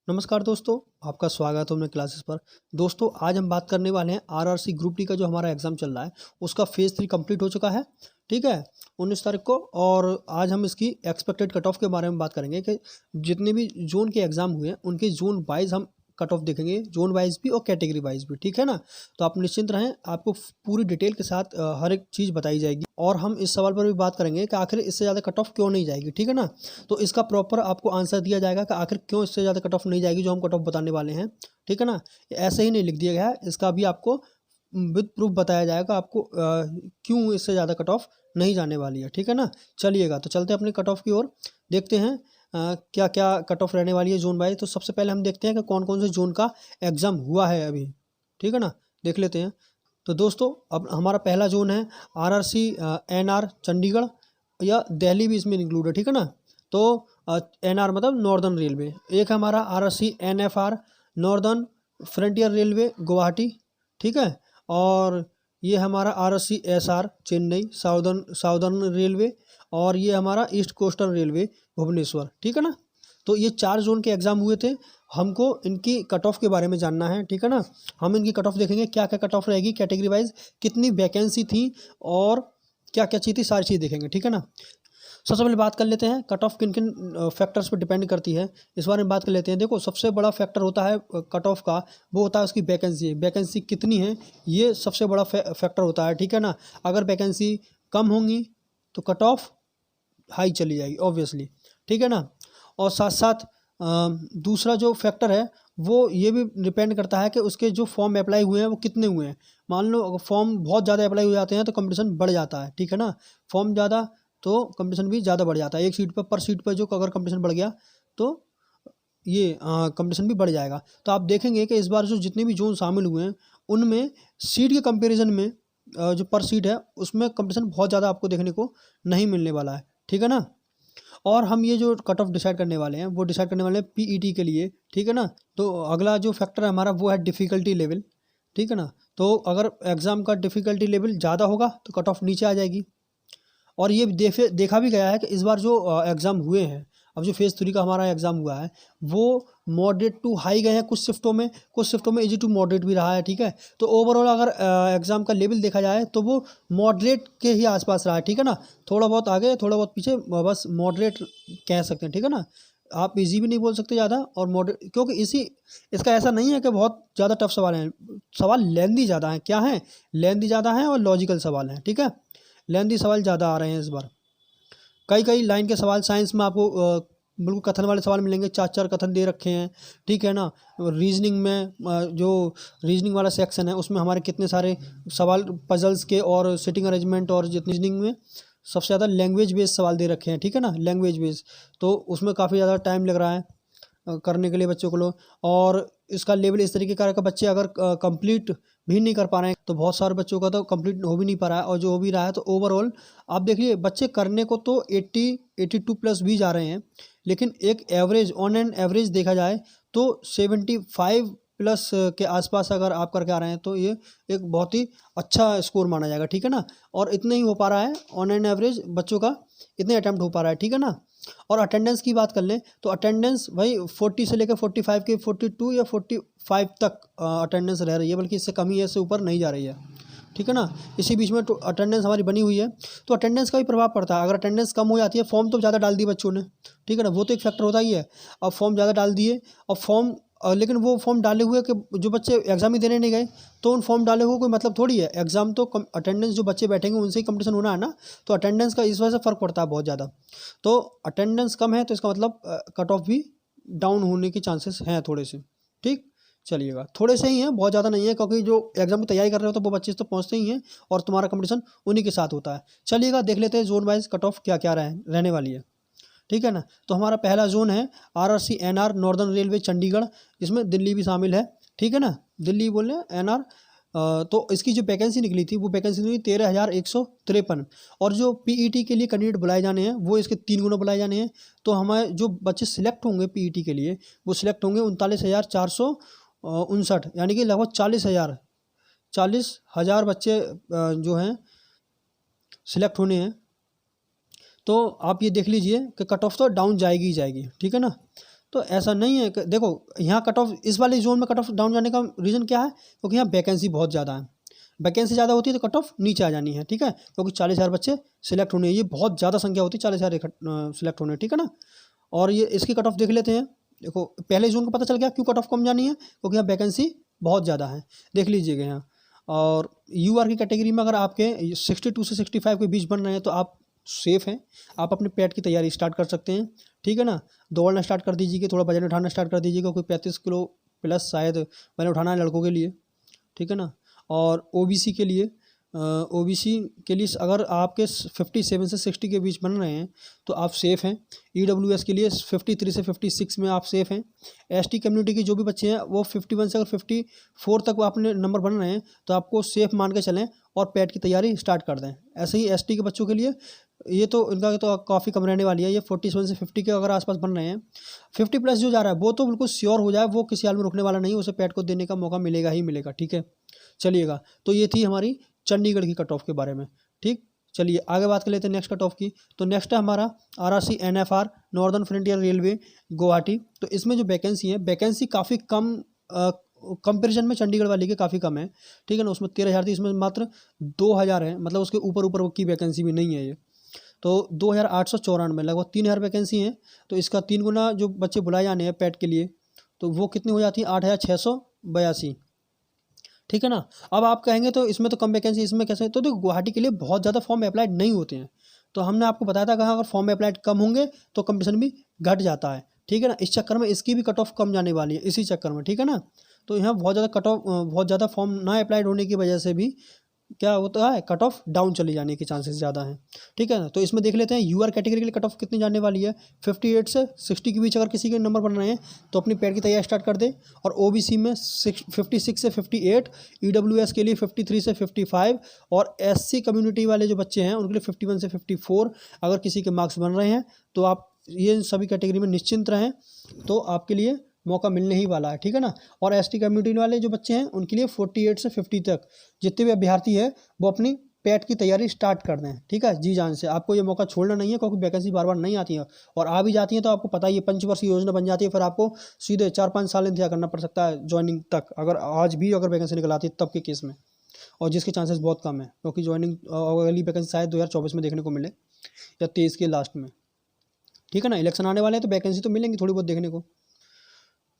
नमस्कार दोस्तों, आपका स्वागत है मेरे क्लासेस पर। दोस्तों, आज हम बात करने वाले हैं आरआरसी ग्रुप डी का जो हमारा एग्ज़ाम चल रहा है, उसका फ़ेज़ 3 कंप्लीट हो चुका है, ठीक है? 19 तारीख को। और आज हम इसकी एक्सपेक्टेड कट ऑफ के बारे में बात करेंगे कि जितने भी ज़ोन के एग्ज़ाम हुए हैं, उनके ज़ोन वाइज़ हम कट ऑफ देखेंगे, ज़ोन वाइज़ भी और कैटेगरी वाइज़ भी, ठीक है ना? तो आप निश्चिंत रहें, आपको पूरी डिटेल के साथ हर एक चीज़ बताई जाएगी और हम इस सवाल पर भी बात करेंगे कि आखिर इससे ज़्यादा कट ऑफ क्यों नहीं जाएगी, ठीक है ना? तो इसका प्रॉपर आपको आंसर दिया जाएगा कि आखिर क्यों इससे ज़्यादा कट ऑफ नहीं जाएगी, जो हम कट ऑफ बताने वाले हैं, ठीक है ना? ऐसे ही नहीं लिख दिया गया है, इसका भी आपको विद प्रूफ बताया जाएगा आपको क्यों इससे ज़्यादा कट ऑफ नहीं जाने वाली है, ठीक है ना? चलिएगा, तो चलते हैं अपने कट ऑफ की ओर, देखते हैं क्या क्या कट ऑफ रहने वाली है ज़ोन वाइज। तो सबसे पहले हम देखते हैं कि कौन कौन से ज़ोन का एग्ज़ाम हुआ है अभी, ठीक है ना? देख लेते हैं। तो दोस्तों, अब हमारा पहला ज़ोन है आरआरसी एनआर चंडीगढ़, या दिल्ली भी इसमें इंक्लूड है, ठीक है ना? तो एनआर मतलब नॉर्दर्न रेलवे। एक हमारा RRC NFR northern frontier railway Guwahati, ठीक है? और ये हमारा RRC SR Chennai southern railway, और ये हमारा ईस्ट कोस्टर्न रेलवे भुवनेश्वर, ठीक है ना? तो ये 4 ज़ोन के एग्ज़ाम हुए थे। हमको इनकी कट ऑफ के बारे में जानना है, ठीक है ना? हम इनकी कट ऑफ देखेंगे, क्या क्या कट ऑफ रहेगी कैटेगरी वाइज, कितनी वैकेंसी थी और क्या क्या चीज़ थी, सारी चीज़ देखेंगे, ठीक है ना? सबसे पहले बात कर लेते हैं कट ऑफ किन किन फैक्टर्स पर डिपेंड करती है, इस बारे में बात कर लेते हैं। देखो, सबसे बड़ा फैक्टर होता है कट ऑफ का, वो होता है उसकी वैकेंसी कितनी है, ये सबसे बड़ा फैक्टर होता है, ठीक है ना? अगर वैकेंसी कम होंगी तो कट ऑफ हाई चली जाएगी ऑब्वियसली, ठीक है ना? और साथ साथ दूसरा जो फैक्टर है वो ये भी डिपेंड करता है कि उसके जो फॉर्म अप्लाई हुए हैं वो कितने हुए हैं। मान लो अगर फॉर्म बहुत ज़्यादा अप्लाई हो जाते हैं तो कंपटीशन बढ़ जाता है, ठीक है ना? फॉर्म ज़्यादा तो कंपटीशन भी ज़्यादा बढ़ जाता है। एक सीट पर सीट पर जो अगर कंपटीशन बढ़ गया तो ये कंपटीशन भी बढ़ जाएगा। तो आप देखेंगे कि इस बार जो जितने भी जोन शामिल हुए हैं उनमें सीट के कंपैरिजन में जो पर सीट है उसमें कंपटीशन बहुत ज़्यादा आपको देखने को नहीं मिलने वाला है, ठीक है ना? और हम ये जो कट ऑफ डिसाइड करने वाले हैं वो डिसाइड करने वाले हैं पीईटी के लिए, ठीक है ना? तो अगला जो फैक्टर है हमारा वो है डिफ़िकल्टी लेवल, ठीक है ना? तो अगर एग्ज़ाम का डिफ़िकल्टी लेवल ज़्यादा होगा तो कट ऑफ नीचे आ जाएगी। और ये देखा भी गया है कि इस बार जो एग्ज़ाम हुए हैं, अब जो फ़ेज़ 3 का हमारा एग्ज़ाम हुआ है, वो मॉडरेट टू हाई गए हैं कुछ शिफ्टों में ईज़ी टू मॉडरेट भी रहा है, ठीक है? तो ओवरऑल अगर एग्ज़ाम का लेवल देखा जाए तो वो मॉडरेट के ही आसपास रहा है, ठीक है ना? थोड़ा बहुत आगे, थोड़ा बहुत पीछे, बस मॉडरेट कह सकते हैं, ठीक है ना? आप ईज़ी भी नहीं बोल सकते ज़्यादा और मॉडरेट, क्योंकि इसका ऐसा नहीं है कि बहुत ज़्यादा टफ सवाल हैं। सवाल लेंथी ज़्यादा हैं, क्या हैं? लेंथी ज़्यादा हैं और लॉजिकल सवाल हैं, ठीक है? लेंथी सवाल ज़्यादा आ रहे हैं इस बार। कई लाइन के सवाल साइंस में आपको बिल्कुल कथन वाले सवाल मिलेंगे, 4-4 कथन दे रखे हैं, ठीक है ना? रीजनिंग में जो रीजनिंग वाला सेक्शन है उसमें हमारे कितने सारे सवाल पजल्स के और सिटिंग अरेंजमेंट, और जितनी रीजनिंग में सबसे ज़्यादा लैंग्वेज बेस्ड सवाल दे रखे हैं, ठीक है ना? लैंग्वेज बेस्ड, तो उसमें काफ़ी ज़्यादा टाइम लग रहा है करने के लिए बच्चों को लोग। और इसका लेवल इस तरीके का है कि बच्चे अगर कंप्लीट भी नहीं कर पा रहे हैं तो बहुत सारे बच्चों का तो कंप्लीट हो भी नहीं पा रहा है, और जो हो भी रहा है तो ओवरऑल आप देखिए बच्चे करने को तो 80-82 प्लस भी जा रहे हैं, लेकिन एक एवरेज ऑन एन एवरेज देखा जाए तो 75 प्लस के आसपास अगर आप करके आ रहे हैं तो ये एक बहुत ही अच्छा स्कोर माना जाएगा, ठीक है ना? और इतना ही हो पा रहा है ऑन एन एवरेज बच्चों का, इतने अटैम्प्ट हो पा रहा है, ठीक है ना? और अटेंडेंस की बात कर लें तो अटेंडेंस भाई 40 से लेकर 45 के 42 या 45 तक अटेंडेंस रह रही है, बल्कि इससे कम ही है, इससे ऊपर नहीं जा रही है, ठीक है ना? इसी बीच में तो अटेंडेंस हमारी बनी हुई है, तो अटेंडेंस का भी प्रभाव पड़ता है। अगर अटेंडेंस कम हो जाती है, फॉर्म तो ज़्यादा डाल दिए बच्चों ने, ठीक है ना? वो तो एक फैक्टर होता ही है। अब फॉर्म ज़्यादा डाल दिए और फॉर्म लेकिन वो फॉर्म डाले हुए कि जो बच्चे एग्ज़ाम ही देने नहीं गए, तो उन फॉर्म डाले हुए कोई मतलब थोड़ी है। एग्ज़ाम तो कम अटेंडेंस जो बच्चे बैठेंगे उनसे ही कंपटीशन होना है ना, तो अटेंडेंस का इस वजह से फ़र्क पड़ता है बहुत ज़्यादा। तो अटेंडेंस कम है तो इसका मतलब कट ऑफ भी डाउन होने के चांसेस हैं थोड़े से, ठीक? चलिएगा, थोड़े से ही हैं, बहुत ज़्यादा नहीं है, क्योंकि जो एग्ज़ाम की तैयारी कर रहे हो तो वो बच्चे तो पहुँचते ही हैं और तुम्हारा कंपटीशन उन्हीं के साथ होता है। चलिएगा, देख लेते हैं ज़ोन वाइज़ कट ऑफ क्या-क्या रहने वाली है, ठीक है ना? तो हमारा पहला ज़ोन है RRC NR northern railway Chandigarh, इसमें दिल्ली भी शामिल है, ठीक है ना? दिल्ली बोल रहे हैं एनआर। तो इसकी जो वैकेंसी निकली थी वो वैकेंसी निकली 13,153, और जो पीईटी के लिए कैंडिडेट बुलाए जाने हैं वो इसके 3 गुना बुलाए जाने हैं। तो हमारे जो बच्चे सिलेक्ट होंगे पीईटी के लिए वो सिलेक्ट होंगे 39,459, यानी कि लगभग 40,000 बच्चे जो हैं सिलेक्ट होने हैं। तो आप ये देख लीजिए कि कट ऑफ तो डाउन जाएगी ही जाएगी, ठीक है ना? तो ऐसा नहीं है कि देखो यहाँ कट ऑफ, इस वाले जोन में कट ऑफ डाउन जाने का रीज़न क्या है, क्योंकि यहाँ वैकेंसी बहुत ज़्यादा है। वैकेंसी ज़्यादा होती है तो कट ऑफ नीचे आ जानी है, ठीक है, क्योंकि 40,000 बच्चे सिलेक्ट होने, ये बहुत ज़्यादा संख्या होती है 40,000 सिलेक्ट होने, ठीक है ना। और ये इसकी कट ऑफ देख लेते हैं। देखो पहले जोन को पता चल गया क्यों कट ऑफ कम जानी है, क्योंकि यहाँ वैकेंसी बहुत ज़्यादा है, देख लीजिएगा यहाँ। और यूआर की कैटेगरी में अगर आपके 62 से 65 के बीच बन रहे हैं तो आप सेफ़ हैं, आप अपने पेट की तैयारी स्टार्ट कर सकते हैं, ठीक है ना। दौड़ना स्टार्ट कर दीजिए, थोड़ा वजन उठाना स्टार्ट कर दीजिएगा, कोई 35 किलो प्लस शायद वजन उठाना है लड़कों के लिए, ठीक है ना। और ओबीसी के लिए अगर आपके 57 से 60 के बीच बन रहे हैं तो आप सेफ़ हैं। ईडब्ल्यूएस के लिए 53 से 56 में आप सेफ़ हैं। एसटी कम्युनिटी के जो भी बच्चे हैं वो 51 से अगर 54 तक वो अपने नंबर बन रहे हैं तो आपको सेफ़ मान के चलें और पैट की तैयारी स्टार्ट कर दें। ऐसे ही एसटी के बच्चों के लिए ये तो इनका तो काफ़ी कम रहने वाली है, ये 47 से 50 के अगर आसपास बन रहे हैं। 50 प्लस जो जा रहा है वो तो बिल्कुल श्योर हो जाए, वो किसी हाल में रुकने वाला नहीं, उसे पैट को देने का मौका मिलेगा ही मिलेगा, ठीक है। चलिएगा, तो ये थी हमारी चंडीगढ़ की कट ऑफ के बारे में, ठीक। चलिए आगे बात कर लेते हैं नेक्स्ट कट ऑफ की। तो नेक्स्ट है हमारा RRC NFR northern frontier railway Guwahati. तो इसमें जो वैकेंसी है, वैकेंसी काफ़ी कम कंपेरिजन में चंडीगढ़ वाली के काफ़ी कम है, ठीक है ना। उसमें 13,000 थी, इसमें मात्र 2,000 है, मतलब उसके ऊपर की वैकेंसी भी नहीं है ये। तो 2,894 लगभग 3,000 वैकेंसी हैं। तो इसका 3 गुना जो बच्चे बुलाए जाने हैं पैट के लिए, तो वो कितनी हो जाती है, 8,682, ठीक है ना। अब आप कहेंगे तो इसमें तो कम वैकेंसी, इसमें कैसे, तो गुवाहाटी के लिए बहुत ज़्यादा फॉर्म अप्लाइड नहीं होते हैं। तो हमने आपको बताया था कहाँ अगर फॉर्म अप्लाइड कम होंगे तो कंपटीशन भी घट जाता है, ठीक है ना। इस चक्कर में इसकी भी कट ऑफ कम जाने वाली है, इसी चक्कर में, ठीक है ना। तो यहाँ बहुत ज़्यादा कट ऑफ, बहुत ज़्यादा फॉर्म ना अप्लाइड होने की वजह से भी क्या होता है, कट ऑफ डाउन चले जाने के चांसेस ज़्यादा हैं, ठीक है ना। तो इसमें देख लेते हैं यूआर कैटेगरी के लिए कट ऑफ कितनी जाने वाली है। 58 से 60 के बीच अगर किसी के नंबर बन रहे हैं तो अपनी पैट की तैयारी स्टार्ट कर दे। और ओबीसी में 56 से 58, ईडब्ल्यूएस के लिए 53 से 55, और एससी कम्युनिटी वाले जो बच्चे हैं उनके लिए 51 से 54 अगर किसी के मार्क्स बन रहे हैं तो आप ये सभी कैटेगरी में निश्चिंत रहें, तो आपके लिए मौका मिलने ही वाला है, ठीक है ना। और एसटी कम्युनिटी वाले जो बच्चे हैं उनके लिए 48 से 50 तक जितने भी अभ्यर्थी है वो अपनी पैट की तैयारी स्टार्ट कर दें, ठीक है, जी जान से। आपको ये मौका छोड़ना नहीं है, क्योंकि वैकेंसी बार बार नहीं आती है, और आ भी जाती है तो आपको पता ही है पंचवर्षीय योजना बन जाती है, फिर आपको सीधे 4-5 साल इंतजार करना पड़ सकता है ज्वाइनिंग तक, अगर आज भी अगर वैकेंसी निकल आती है तब के केस में, और जिसके चांसेस बहुत कम है, क्योंकि ज्वाइनिंग अगली वैकेंसी शायद 2024 में देखने को मिले या 23 के लास्ट में, ठीक है ना। इलेक्शन आने वाले हैं तो वैकेंसी तो मिलेंगी थोड़ी बहुत देखने को,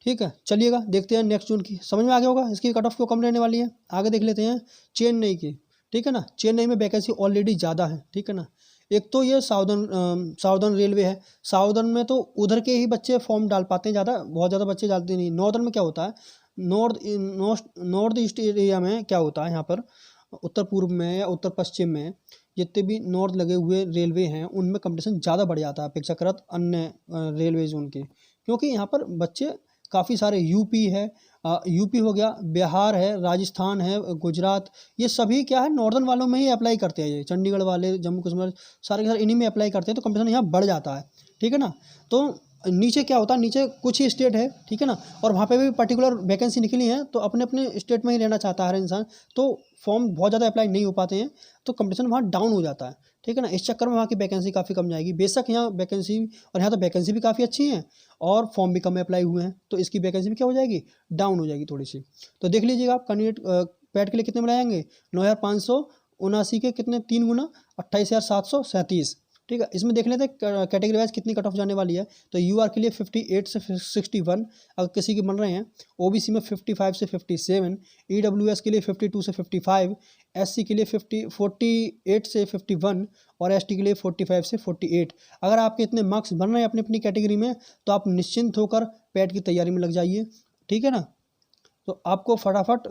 ठीक है। चलिएगा देखते हैं नेक्स्ट जून की, समझ में आ गया होगा इसकी कट ऑफ क्यों कम रहने वाली है। आगे देख लेते हैं चेन्नई की, ठीक है ना। चेन्नई में वैकेंसी ऑलरेडी ज़्यादा है, ठीक है ना। एक तो ये साउदर्न रेलवे है, साउदर्न में तो उधर के ही बच्चे फॉर्म डाल पाते हैं, ज़्यादा बहुत ज़्यादा बच्चे डालते नहीं। नॉर्दर्न में क्या होता है, नॉर्थ ईस्ट एरिया में क्या होता है, यहाँ पर उत्तर पूर्व में या उत्तर पश्चिम में जितने भी नॉर्थ लगे हुए रेलवे हैं उनमें कंपटीशन ज़्यादा बढ़ जाता है अपेक्षाकृत अन्य रेलवे जोन के, क्योंकि यहाँ पर बच्चे काफ़ी सारे यूपी है, यूपी हो गया, बिहार है, राजस्थान है, गुजरात, ये सभी क्या है नॉर्दर्न वालों में ही अप्लाई करते हैं। ये चंडीगढ़ वाले, जम्मू कश्मीर, सारे के सारे इन्हीं में अप्लाई करते हैं, तो कंपटीशन यहाँ बढ़ जाता है, ठीक है ना। तो नीचे क्या होता है, नीचे कुछ ही स्टेट है, ठीक है ना, और वहाँ पे भी पर्टिकुलर वैकेंसी निकली है, तो अपने अपने स्टेट में ही रहना चाहता है हर इंसान, तो फॉर्म बहुत ज़्यादा अप्लाई नहीं हो पाते हैं, तो कंपटीशन वहाँ डाउन हो जाता है, ठीक है ना। इस चक्कर में वहाँ की वैकेंसी काफ़ी कम जाएगी। बेशक यहाँ वैकेंसी, और यहाँ तो वैकेंसी भी काफ़ी अच्छी है और फॉर्म भी कम अप्लाई हुए हैं, तो इसकी वैकेंसी भी क्या हो जाएगी, डाउन हो जाएगी थोड़ी सी। तो देख लीजिएगा आप कैंडिडेट पैट के लिए कितने बनाएंगे, 9,579 के कितने 3 गुना 28,737, ठीक है। इसमें देख लेते हैं कैटेगरी वाइज कितनी कट ऑफ जाने वाली है। तो यूआर के लिए 58 से 61 अगर किसी के बन रहे हैं, ओबीसी में 55 से 57, ईडब्ल्यूएस के लिए 52 से 55, एससी के लिए 48 से 51, और एसटी के लिए 45 से 48। अगर आपके इतने मार्क्स बन रहे हैं अपनी अपनी कैटेगरी में तो आप निश्चिंत होकर पैट की तैयारी में लग जाइए, ठीक है ना। तो आपको फटाफट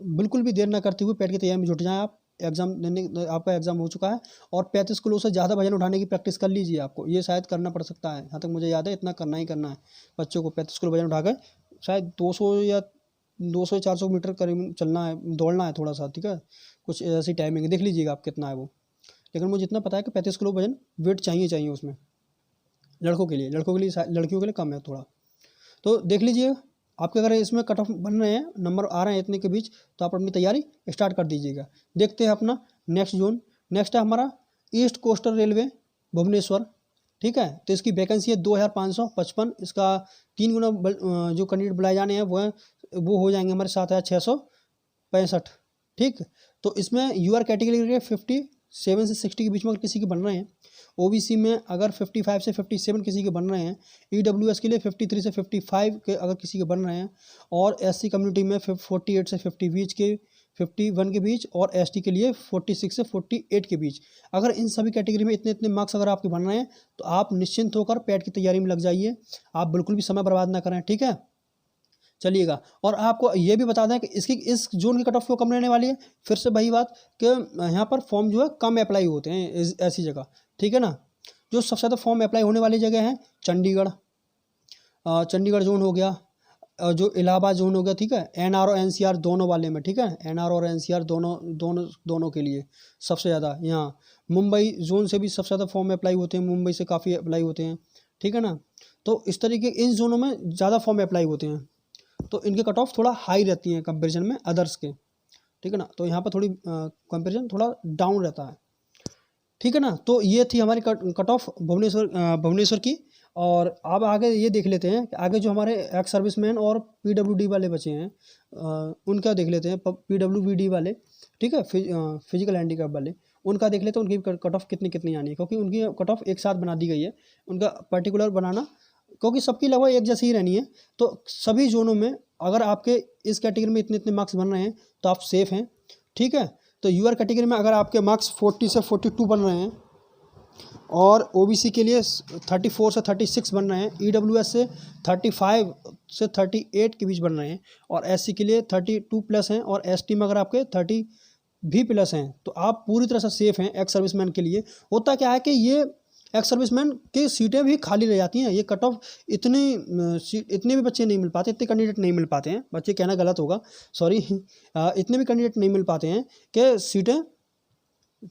बिल्कुल भी देर ना करते हुए पैट की तैयारी में जुट जाएं आप। एग्ज़ाम देने, आपका एग्ज़ाम हो चुका है, और 35 किलो से ज़्यादा वजन उठाने की प्रैक्टिस कर लीजिए। आपको ये शायद करना पड़ सकता है, जहाँ तक मुझे याद है इतना करना ही करना है बच्चों को। 35 किलो वजन उठाकर शायद 200 या 400 मीटर करीब चलना है, दौड़ना है थोड़ा सा, ठीक है। कुछ ऐसी टाइमिंग देख लीजिएगा आप कितना है वो, लेकिन मुझे इतना पता है कि 35 किलो वजन वेट चाहिए उसमें, लड़कों के लिए लड़कियों के लिए कम है थोड़ा। तो देख लीजिए आपके अगर इसमें कट ऑफ बन रहे हैं, नंबर आ रहे हैं इतने के बीच, तो आप अपनी तैयारी स्टार्ट कर दीजिएगा। देखते हैं अपना नेक्स्ट जोन। नेक्स्ट है हमारा ईस्ट कोस्टल रेलवे भुवनेश्वर, ठीक है। तो इसकी वैकेंसी है 2555। इसका 3 गुना जो कैंडिडेट बुलाए जाने हैं वो हो जाएंगे हमारे 7665। ठीक। तो इसमें यूआर कैटेगरी के 57 से 60 के बीच में अगर किसी के बन रहे हैं, ओबीसी में अगर 55 से 57 किसी के बन रहे हैं, ईडब्ल्यूएस के लिए 53 से 55 के अगर किसी के बन रहे हैं, और एससी कम्युनिटी में 48 से 51 के बीच, और एसटी के लिए 46 से 48 के बीच, अगर इन सभी कैटेगरी में इतने इतने मार्क्स अगर आपके बन रहे हैं तो आप निश्चिंत होकर पैट की तैयारी में लग जाइए। आप बिल्कुल भी समय बर्बाद ना करें। ठीक है, चलिएगा। और आपको ये भी बता दें कि इस जोन की कट ऑफ क्यों कम रहने वाली है। फिर से वही बात कि यहाँ पर फॉर्म जो है कम अप्लाई होते हैं ऐसी जगह। ठीक है ना। जो सबसे ज़्यादा फॉर्म अप्लाई होने वाली जगह है चंडीगढ़ जोन हो गया, जो इलाहाबाद जोन हो गया। ठीक है, एनआर और एनसीआर दोनों वाले में। ठीक है, एनआर और एनसीआर दोनों के लिए सबसे ज़्यादा। यहाँ मुंबई जोन से भी सबसे ज़्यादा फॉर्म अप्लाई होते हैं, मुंबई से काफ़ी अप्लाई होते हैं। ठीक है ना। तो इस तरीके इन जोनों में ज़्यादा फॉर्म अप्लाई होते हैं, तो इनके कट ऑफ थोड़ा हाई रहती हैं कंपैरिजन में अदर्स के। ठीक है ना। तो यहाँ पर थोड़ी कंपैरिजन थोड़ा डाउन रहता है। ठीक है ना। तो ये थी हमारी कट ऑफ भुवनेश्वर की। और अब आगे ये देख लेते हैं कि आगे जो हमारे एक्स सर्विसमैन और पीडब्ल्यूडी वाले बचे हैं उनका देख लेते हैं। पीडब्ल्यूडी वाले, ठीक है, फिजिकल हैंडीकैप वाले, उनका देख लेते हैं उनकी कट ऑफ कितनी आनी है, क्योंकि उनकी कट ऑफ एक साथ बना दी गई है। उनका पर्टिकुलर बनाना, क्योंकि सबकी लगभग एक जैसी ही रहनी है। तो सभी जोनों में अगर आपके इस कैटेगरी में इतने इतने मार्क्स बन रहे हैं तो आप सेफ हैं। ठीक है। तो यूआर कैटेगरी में अगर आपके मार्क्स 40 से 42 बन रहे हैं, और ओबीसी के लिए 34 से 36 बन रहे हैं, ईडब्ल्यूएस से 35 से 38 के बीच बन रहे हैं, और एससी के लिए 32 प्लस हैं, और एसटी में अगर आपके 30 भी प्लस हैं, तो आप पूरी तरह से सेफ हैं एक्स सर्विसमैन के लिए। होता क्या है कि ये एक्स सर्विसमैन की सीटें भी खाली रह जाती हैं। ये कट ऑफ इतने भी बच्चे नहीं मिल पाते, इतने कैंडिडेट नहीं मिल पाते हैं, बच्चे कहना गलत होगा, सॉरी, इतने भी कैंडिडेट नहीं मिल पाते हैं कि सीटें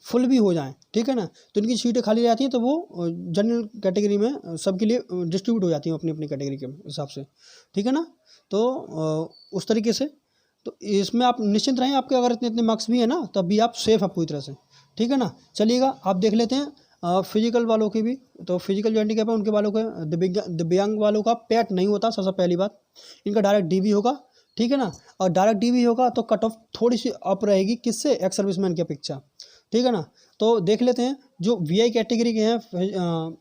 फुल भी हो जाएं। ठीक है ना। तो इनकी सीटें खाली रहती हैं, तो वो जनरल कैटेगरी में सबके लिए डिस्ट्रीब्यूट हो जाती हैं अपनी अपनी कैटेगरी के हिसाब से। ठीक है ना। तो उस तरीके से तो इसमें आप निश्चिंत रहें, आपके अगर इतने इतने मार्क्स भी हैं ना तब भी आप सेफ हैं पूरी तरह से। ठीक है ना। चलिएगा, आप देख लेते हैं फिजिकल वालों की भी। तो फिजिकल जो हैंडीकैप है उनके वालों का, दिव्यांग वालों का पैट नहीं होता, सबसे पहली बात। इनका डायरेक्ट डीबी होगा। ठीक है ना। और डायरेक्ट डीबी होगा तो कट ऑफ थोड़ी सी अप रहेगी, किससे, एक्स सर्विसमैन की अपेक्षा। ठीक है ना। तो देख लेते हैं जो वीआई कैटेगरी के हैं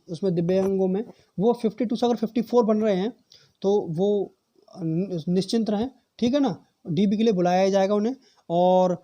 उसमें दिव्यांगों में, वो 52 से अगर 54 बन रहे हैं तो वो निश्चिंत रहें। ठीक है ना। डीबी के लिए बुलाया जाएगा उन्हें। और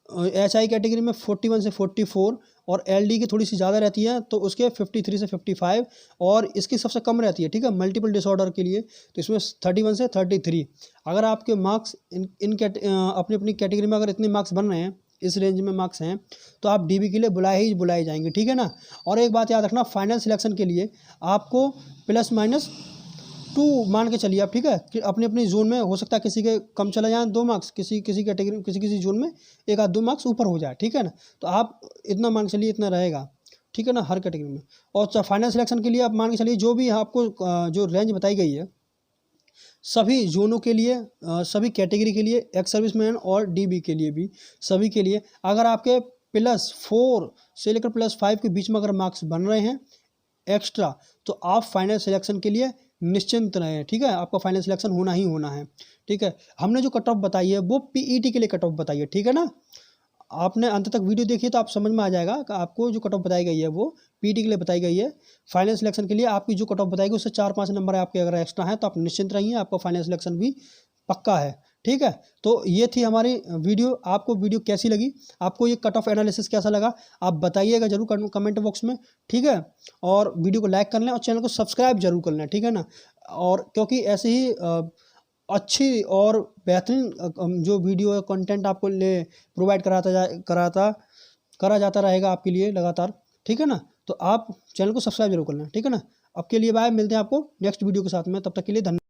एचआई कैटेगरी में 41 से 44, और एलडी की थोड़ी सी ज़्यादा रहती है तो उसके 53 से 55, और इसकी सबसे कम रहती है। ठीक है, मल्टीपल डिसऑर्डर के लिए तो इसमें 31 से 33। अगर आपके मार्क्स अपनी अपनी कैटेगरी में अगर इतने मार्क्स बन रहे हैं, इस रेंज में मार्क्स हैं, तो आप डीबी के लिए बुलाए जाएंगे। ठीक है ना। और एक बात याद रखना, फाइनल सिलेक्शन के लिए आपको +-2 मान के चलिए आप। ठीक है, कि अपनी अपनी जोन में हो सकता है किसी के कम चले जाएँ 2 मार्क्स, किसी कैटेगरी किसी जोन में 1 आध 2 मार्क्स ऊपर हो जाए। ठीक है ना। तो आप इतना मान के चलिए, इतना रहेगा। ठीक है ना, हर कैटेगरी में। और फाइनल सिलेक्शन के लिए आप मान के चलिए जो भी आपको जो रेंज बताई गई है सभी जोनों के लिए, सभी कैटेगरी के लिए, एक्स सर्विसमैन और डीबी के लिए भी, सभी के लिए अगर आपके +4 से लेकर +5 के बीच में अगर मार्क्स बन रहे हैं एक्स्ट्रा, तो आप फाइनल सिलेक्शन के लिए निश्चिंत रहें। ठीक है, आपका फाइनल सिलेक्शन होना ही होना है। ठीक है, हमने जो कट ऑफ बताई है वो पीईटी के लिए कट ऑफ बताई है। ठीक है ना। आपने अंत तक वीडियो देखी तो आप समझ में आ जाएगा कि आपको जो कट ऑफ बताई गई है वो पीटी के लिए बताई गई है। फाइनल सिलेक्शन के लिए आपकी जो कट ऑफ बताई गई उससे 4-5 नंबर आपके अगर एक्स्ट्रा हैं तो आप निश्चिंत रहिए, आपका फाइनल सिलेक्शन भी पक्का है। ठीक है, तो ये थी हमारी वीडियो। आपको वीडियो कैसी लगी, आपको ये कट ऑफ एनालिसिस कैसा लगा, आप बताइएगा जरूर कमेंट बॉक्स में। ठीक है, और वीडियो को लाइक कर लें और चैनल को सब्सक्राइब जरूर कर लें। ठीक है ना। और क्योंकि ऐसे ही अच्छी और बेहतरीन जो वीडियो कंटेंट आपको प्रोवाइड करा जाता रहेगा आपके लिए लगातार। ठीक है ना। तो आप चैनल को सब्सक्राइब जरूर कर लें। ठीक है ना। अब के लिए बाय, मिलते हैं आपको नेक्स्ट वीडियो के साथ में, तब तक के लिए धन्यवाद।